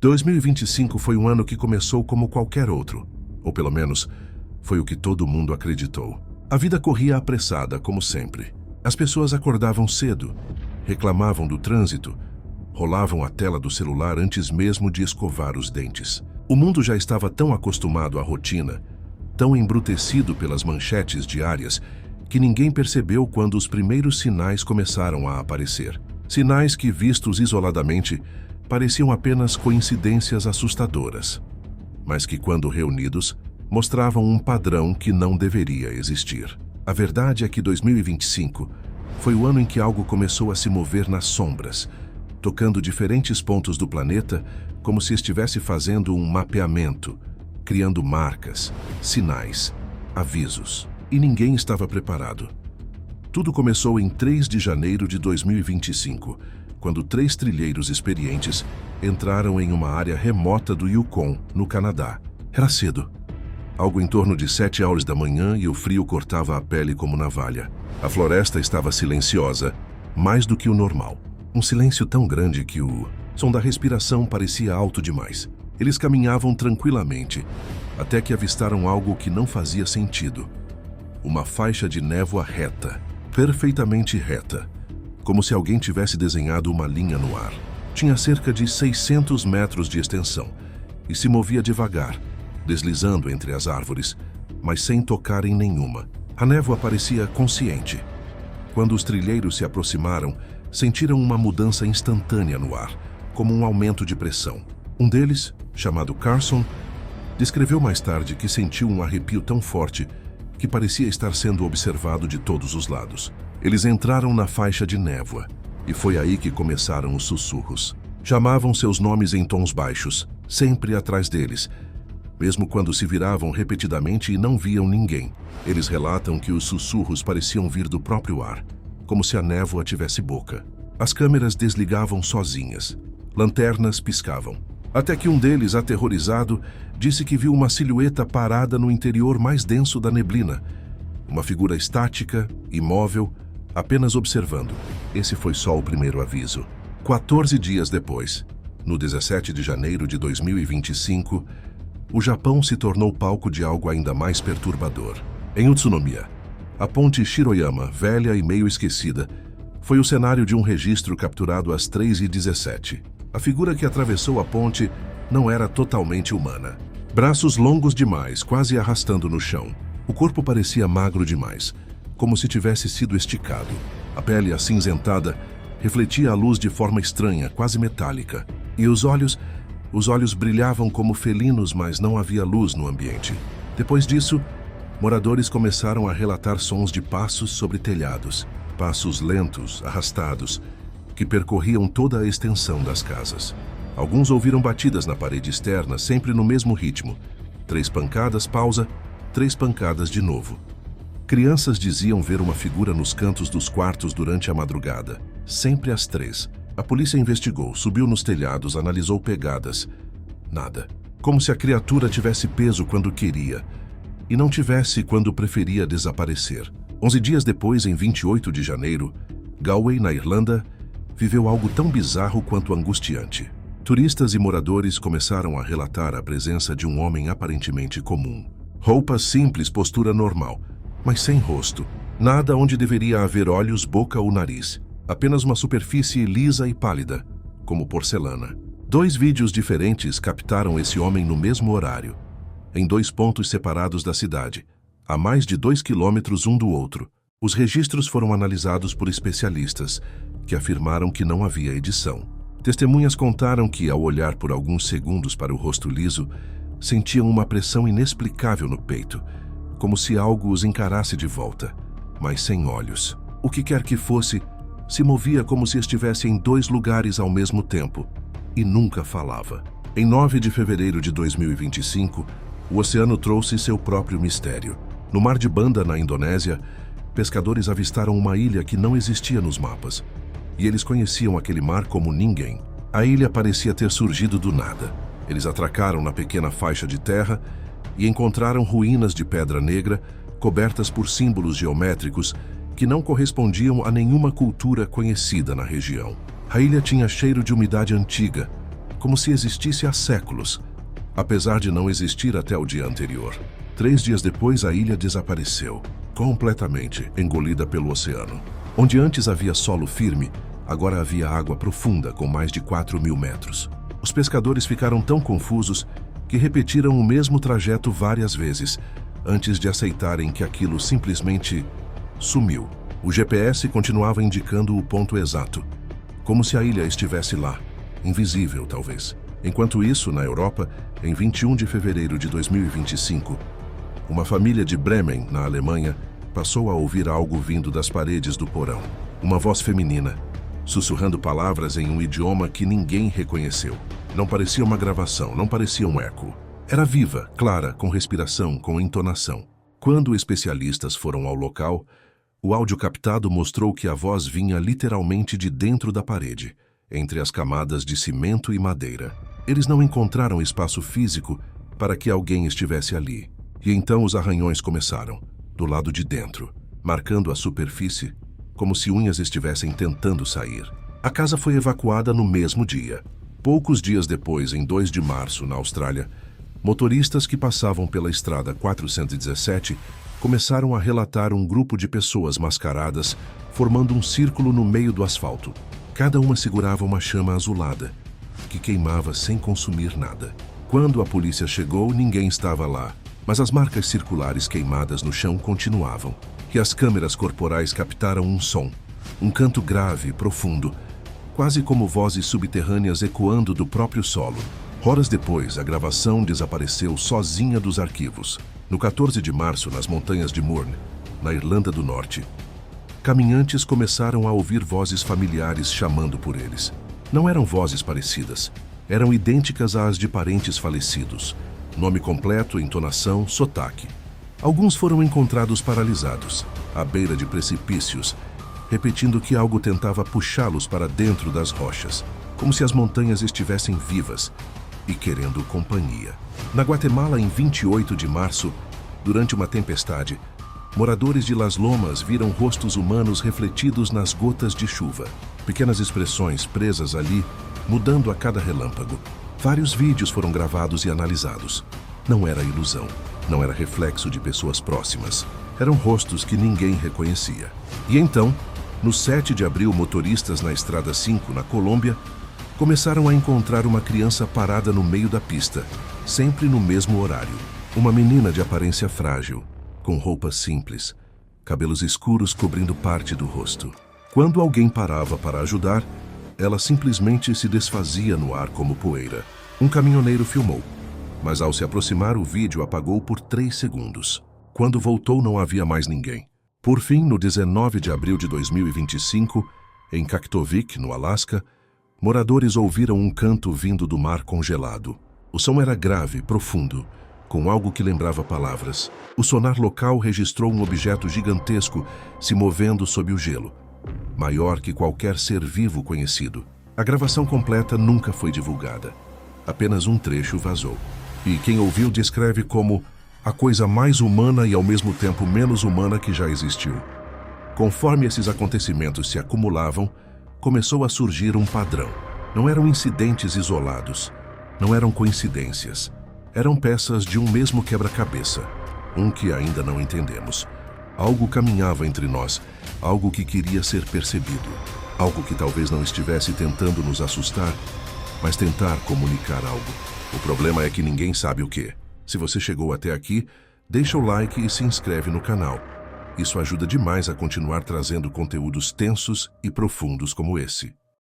2025 foi um ano que começou como qualquer outro, ou pelo menos foi o que todo mundo acreditou. A vida corria apressada, como sempre. As pessoas acordavam cedo, reclamavam do trânsito, rolavam a tela do celular antes mesmo de escovar os dentes. O mundo já estava tão acostumado à rotina, tão embrutecido pelas manchetes diárias, que ninguém percebeu quando os primeiros sinais começaram a aparecer. Sinais que, vistos isoladamente, pareciam apenas coincidências assustadoras, mas que, quando reunidos, mostravam um padrão que não deveria existir. A verdade é que 2025 foi o ano em que algo começou a se mover nas sombras, tocando diferentes pontos do planeta como se estivesse fazendo um mapeamento, criando marcas, sinais, avisos. E ninguém estava preparado. Tudo começou em 3 de janeiro de 2025, quando 3 trilheiros experientes entraram em uma área remota do Yukon, no Canadá. Era cedo. Algo em torno de 7 horas da manhã e o frio cortava a pele como navalha. A floresta estava silenciosa, mais do que o normal. Um silêncio tão grande que o som da respiração parecia alto demais. Eles caminhavam tranquilamente, até que avistaram algo que não fazia sentido. Uma faixa de névoa reta, perfeitamente reta, como se alguém tivesse desenhado uma linha no ar. Tinha cerca de 600 metros de extensão e se movia devagar, deslizando entre as árvores, mas sem tocar em nenhuma. A névoa parecia consciente. Quando os trilheiros se aproximaram, sentiram uma mudança instantânea no ar, como um aumento de pressão. Um deles, chamado Carson, descreveu mais tarde que sentiu um arrepio tão forte que parecia estar sendo observado de todos os lados. Eles entraram na faixa de névoa, e foi aí que começaram os sussurros. Chamavam seus nomes em tons baixos, sempre atrás deles, mesmo quando se viravam repetidamente e não viam ninguém. Eles relatam que os sussurros pareciam vir do próprio ar, como se a névoa tivesse boca. As câmeras desligavam sozinhas, lanternas piscavam, até que um deles, aterrorizado, disse que viu uma silhueta parada no interior mais denso da neblina, uma figura estática, imóvel, apenas observando. Esse foi só o primeiro aviso. 14 dias depois, no 17 de janeiro de 2025, o Japão se tornou palco de algo ainda mais perturbador. Em Utsunomiya, a ponte Shiroyama, velha e meio esquecida, foi o cenário de um registro capturado às 3h17. A figura que atravessou a ponte não era totalmente humana. Braços longos demais, quase arrastando no chão. O corpo parecia magro demais, como se tivesse sido esticado. A pele acinzentada refletia a luz de forma estranha, quase metálica. E os olhos brilhavam como felinos, mas não havia luz no ambiente. Depois disso, moradores começaram a relatar sons de passos sobre telhados. Passos lentos, arrastados, que percorriam toda a extensão das casas. Alguns ouviram batidas na parede externa, sempre no mesmo ritmo. 3 pancadas, pausa, 3 pancadas de novo. Crianças diziam ver uma figura nos cantos dos quartos durante a madrugada, sempre às 3. A polícia investigou, subiu nos telhados, analisou pegadas. Nada. Como se a criatura tivesse peso quando queria, e não tivesse quando preferia desaparecer. 11 dias depois, em 28 de janeiro, Galway, na Irlanda, viveu algo tão bizarro quanto angustiante. Turistas e moradores começaram a relatar a presença de um homem aparentemente comum. Roupas simples, postura normal, mas sem rosto. Nada onde deveria haver olhos, boca ou nariz. Apenas uma superfície lisa e pálida, como porcelana. 2 vídeos diferentes captaram esse homem no mesmo horário, em 2 pontos separados da cidade, a mais de 2 quilômetros um do outro. Os registros foram analisados por especialistas, que afirmaram que não havia edição. Testemunhas contaram que, ao olhar por alguns segundos para o rosto liso, sentiam uma pressão inexplicável no peito, como se algo os encarasse de volta, mas sem olhos. O que quer que fosse, se movia como se estivesse em 2 lugares ao mesmo tempo, e nunca falava. Em 9 de fevereiro de 2025, o oceano trouxe seu próprio mistério. No Mar de Banda, na Indonésia, pescadores avistaram uma ilha que não existia nos mapas, e eles conheciam aquele mar como ninguém. A ilha parecia ter surgido do nada. Eles atracaram na pequena faixa de terra e encontraram ruínas de pedra negra cobertas por símbolos geométricos que não correspondiam a nenhuma cultura conhecida na região. A ilha tinha cheiro de umidade antiga, como se existisse há séculos, apesar de não existir até o dia anterior. 3 dias depois, a ilha desapareceu, completamente engolida pelo oceano. Onde antes havia solo firme, agora havia água profunda com mais de 4.000 metros. Os pescadores ficaram tão confusos que repetiram o mesmo trajeto várias vezes, antes de aceitarem que aquilo simplesmente sumiu. O GPS continuava indicando o ponto exato, como se a ilha estivesse lá, invisível talvez. Enquanto isso, na Europa, em 21 de fevereiro de 2025, uma família de Bremen, na Alemanha, passou a ouvir algo vindo das paredes do porão. Uma voz feminina, sussurrando palavras em um idioma que ninguém reconheceu. Não parecia uma gravação, não parecia um eco. Era viva, clara, com respiração, com entonação. Quando especialistas foram ao local, o áudio captado mostrou que a voz vinha literalmente de dentro da parede, entre as camadas de cimento e madeira. Eles não encontraram espaço físico para que alguém estivesse ali. E então os arranhões começaram, do lado de dentro, marcando a superfície, como se unhas estivessem tentando sair. A casa foi evacuada no mesmo dia. Poucos dias depois, em 2 de março, na Austrália, motoristas que passavam pela estrada 417 começaram a relatar um grupo de pessoas mascaradas formando um círculo no meio do asfalto. Cada uma segurava uma chama azulada, que queimava sem consumir nada. Quando a polícia chegou, ninguém estava lá, mas as marcas circulares queimadas no chão continuavam, e as câmeras corporais captaram um som, um canto grave, profundo, quase como vozes subterrâneas ecoando do próprio solo. Horas depois, a gravação desapareceu sozinha dos arquivos. No 14 de março, nas montanhas de Mourne, na Irlanda do Norte, caminhantes começaram a ouvir vozes familiares chamando por eles. Não eram vozes parecidas, eram idênticas às de parentes falecidos. Nome completo, entonação, sotaque. Alguns foram encontrados paralisados, à beira de precipícios, repetindo que algo tentava puxá-los para dentro das rochas, como se as montanhas estivessem vivas e querendo companhia. Na Guatemala, em 28 de março, durante uma tempestade, moradores de Las Lomas viram rostos humanos refletidos nas gotas de chuva. Pequenas expressões presas ali, mudando a cada relâmpago. Vários vídeos foram gravados e analisados. Não era ilusão, não era reflexo de pessoas próximas. Eram rostos que ninguém reconhecia. E então, no 7 de abril, motoristas na Estrada 5, na Colômbia, começaram a encontrar uma criança parada no meio da pista, sempre no mesmo horário. Uma menina de aparência frágil, com roupas simples, cabelos escuros cobrindo parte do rosto. Quando alguém parava para ajudar, ela simplesmente se desfazia no ar como poeira. Um caminhoneiro filmou, mas ao se aproximar o vídeo apagou por 3 segundos. Quando voltou não havia mais ninguém. Por fim, no 19 de abril de 2025, em Kaktovik, no Alasca, moradores ouviram um canto vindo do mar congelado. O som era grave, profundo, com algo que lembrava palavras. O sonar local registrou um objeto gigantesco se movendo sob o gelo, maior que qualquer ser vivo conhecido. A gravação completa nunca foi divulgada. Apenas um trecho vazou. E quem ouviu descreve como a coisa mais humana e ao mesmo tempo menos humana que já existiu. Conforme esses acontecimentos se acumulavam, começou a surgir um padrão. Não eram incidentes isolados, não eram coincidências. Eram peças de um mesmo quebra-cabeça, um que ainda não entendemos. Algo caminhava entre nós, algo que queria ser percebido, algo que talvez não estivesse tentando nos assustar, mas tentar comunicar algo. O problema é que ninguém sabe o que. Se você chegou até aqui, deixa o like e se inscreve no canal. Isso ajuda demais a continuar trazendo conteúdos tensos e profundos como esse.